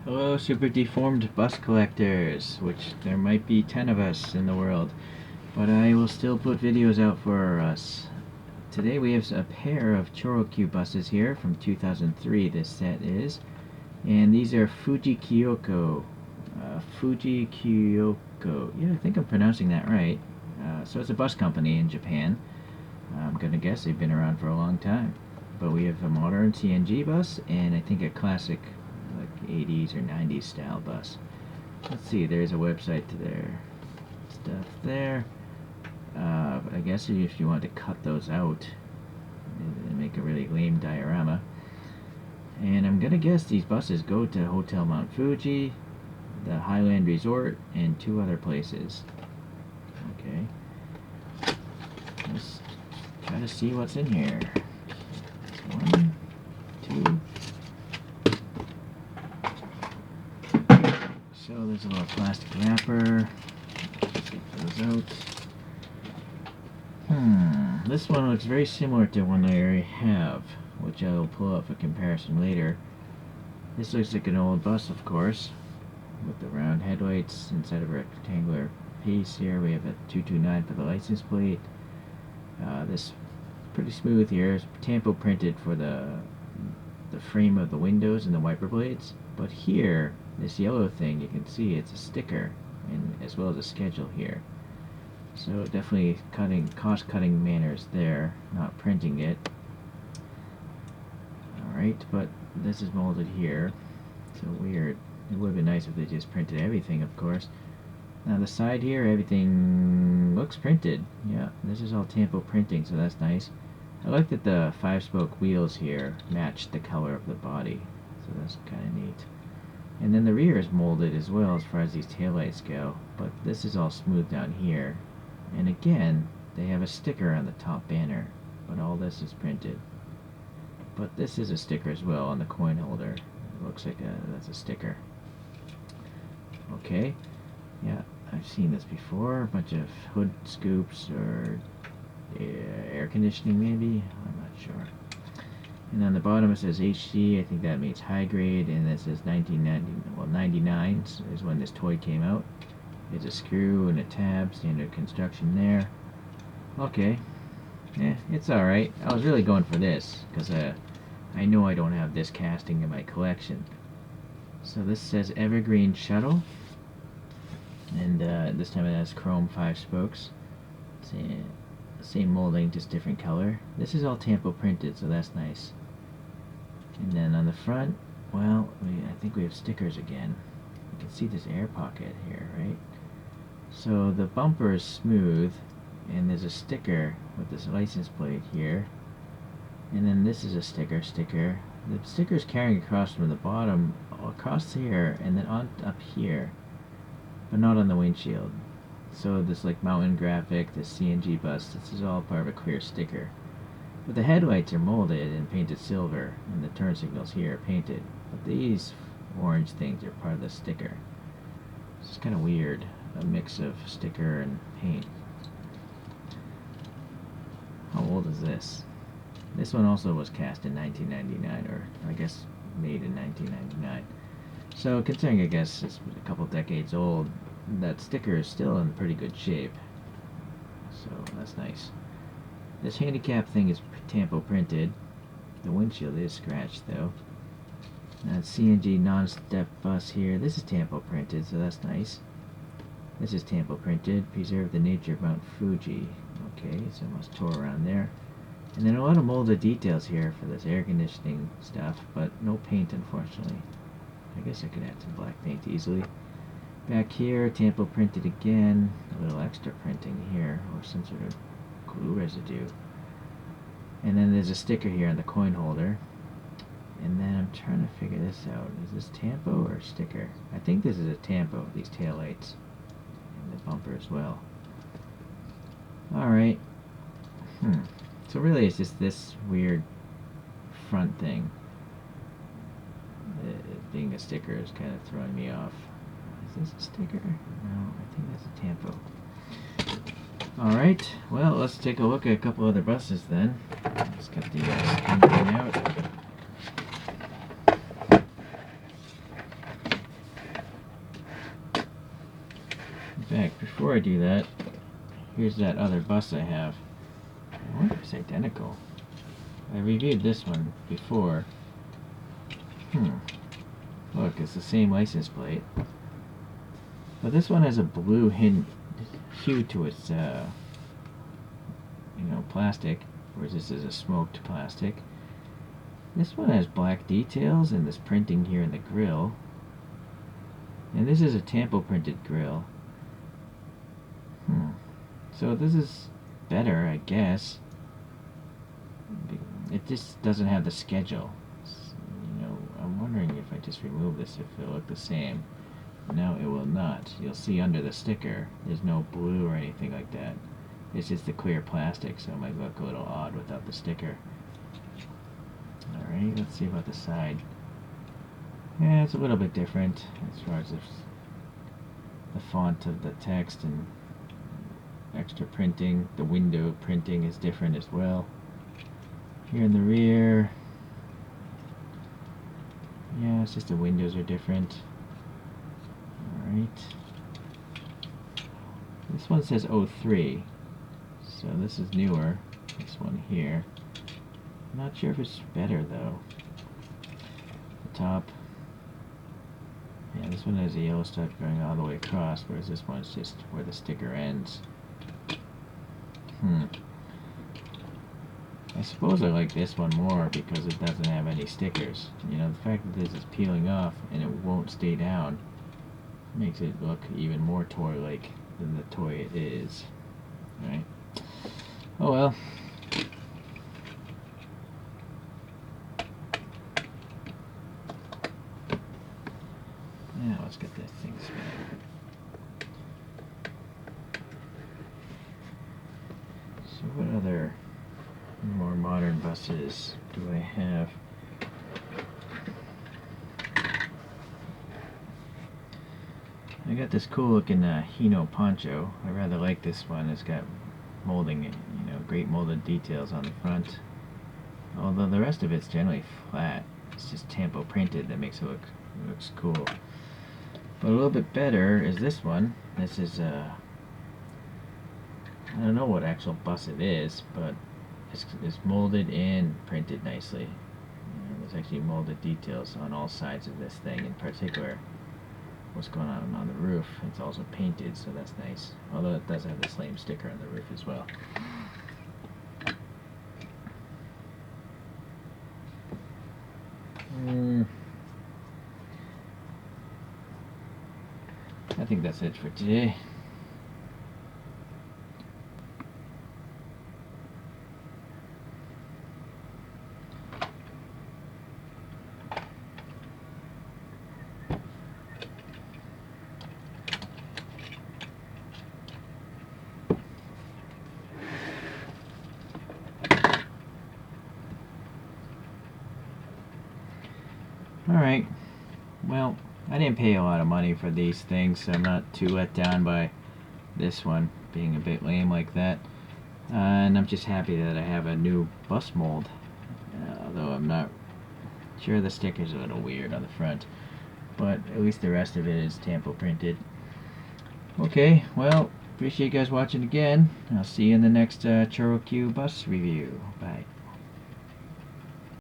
Hello, super deformed bus collectors, which there might be 10 of us in the world, but I will still put videos out for us. Today we have a pair of ChoroQ buses here from 2003, this set is, and these are Fuji Kyuko. Fuji Kyuko, yeah, I think I'm pronouncing that right. So it's a bus company in Japan. I'm gonna guess they've been around for a long time. But we have a modern CNG bus and I think a classic like 80s or 90s style bus. Let's see, there's a website to their stuff there. I guess if you want to cut those out and make a really lame diorama. And I'm gonna guess these buses go to Hotel Mount Fuji, the Highland Resort, and 2 other places. Okay. Let's try to see what's in here. 1, 2. So there's a little plastic wrapper. Get those out. This one looks very similar to one I already have, which I will pull up for comparison later. This looks like an old bus, of course, with the round headlights inside of a rectangular piece here. We have a 229 for the license plate. This is pretty smooth here. It's tampo printed for the frame of the windows and the wiper blades. But here, this yellow thing, you can see it's a sticker, and as well as a schedule here. So definitely cost-cutting manners there, not printing it. Alright, but this is molded here. So weird. It would have been nice if they just printed everything, of course. Now the side here, everything looks printed. Yeah, this is all tampo printing, so that's nice. I like that the 5-spoke wheels here match the color of the body, so that's kind of neat. And then the rear is molded as well as far as these taillights go, but this is all smooth down here. And again, they have a sticker on the top banner, but all this is printed. But this is a sticker as well on the coin holder. It looks like that's a sticker. Okay, yeah, I've seen this before. A bunch of hood scoops or air conditioning maybe, I'm not sure. And on the bottom it says HC, I think that means high grade, and it says 1990, well 99 is when this toy came out. There's a screw and a tab, standard construction there. Okay, it's alright. I was really going for this, because I know I don't have this casting in my collection. So this says Evergreen Shuttle, and this time it has chrome 5 spokes. Same molding, just different color. This is all tampo printed, so that's nice. And then on the front, well, I think we have stickers again. You can see this air pocket here, right? So the bumper is smooth, and there's a sticker with this license plate here. And then this is a sticker. The sticker is carrying across from the bottom, across here, and then on up here, but not on the windshield. So this like mountain graphic, this CNG bus, this is all part of a clear sticker. But the headlights are molded and painted silver, and the turn signals here are painted. But these orange things are part of the sticker. It's kind of weird, a mix of sticker and paint. How old is this? This one also was cast in 1999, or I guess made in 1999. So considering I guess it's a couple decades old, that sticker is still in pretty good shape. So that's nice. This handicap thing is tampo printed. The windshield is scratched though. That CNG non-step bus here, this is tampo printed, so that's nice. This is tampo printed, preserve the nature of Mount Fuji. Okay, so it must tour around there. And then a lot of molded details here for this air conditioning stuff, but no paint unfortunately. I guess I could add some black paint easily. Back here, tampo printed again, a little extra printing here, or some sort of glue residue. And then there's a sticker here on the coin holder. And then I'm trying to figure this out. Is this tampo or sticker? I think this is a tampo, these taillights. And the bumper as well. Alright. So really it's just this weird front thing. Being a sticker is kind of throwing me off. Is this a sticker? No, I think that's a tampo. Alright, well, let's take a look at a couple other buses then. Let's get the screen out. fact, before I do that, here's that other bus I have. I wonder if it's identical. I reviewed this one before. Look, it's the same license plate. But this one has a blue hue to its, plastic, whereas this is a smoked plastic. This one has black details and this printing here in the grill. And this is a tampo printed grill. So this is better, I guess. It just doesn't have the schedule. I'm wondering if I just remove this, if it'll look the same. No, it will not. You'll see under the sticker, there's no blue or anything like that. It's just the clear plastic, so it might look a little odd without the sticker. Alright, let's see about the side. Yeah, it's a little bit different as far as the font of the text and extra printing. The window printing is different as well. Here in the rear, yeah, it's just the windows are different. Alright. This one says 03, so this is newer. This one here. I'm not sure if it's better though. The top. Yeah, this one has a yellow stripe going all the way across, whereas this one's just where the sticker ends. I suppose I like this one more because it doesn't have any stickers. The fact that this is peeling off and it won't stay down makes it look even more toy-like than the toy it is. Right? Oh well. Now let's get this thing spinning. So what other more modern buses do I have? I got this cool looking Hino poncho. I rather like this one. It's got molding, great molded details on the front. Although the rest of it's generally flat. It's just tampo printed that makes it looks cool. But a little bit better is this one. This is I don't know what actual bus it is, but it's molded and printed nicely. There's actually molded details on all sides of this thing. In particular, what's going on the roof. It's also painted, so that's nice. Although it does have the same sticker on the roof as well. I think that's it for today. Alright, well, I didn't pay a lot of money for these things, so I'm not too let down by this one being a bit lame like that. And I'm just happy that I have a new bus mold, although I'm not sure the sticker's a little weird on the front. But at least the rest of it is tampo printed. Okay, well, appreciate you guys watching again. I'll see you in the next ChoroQ bus review. Bye.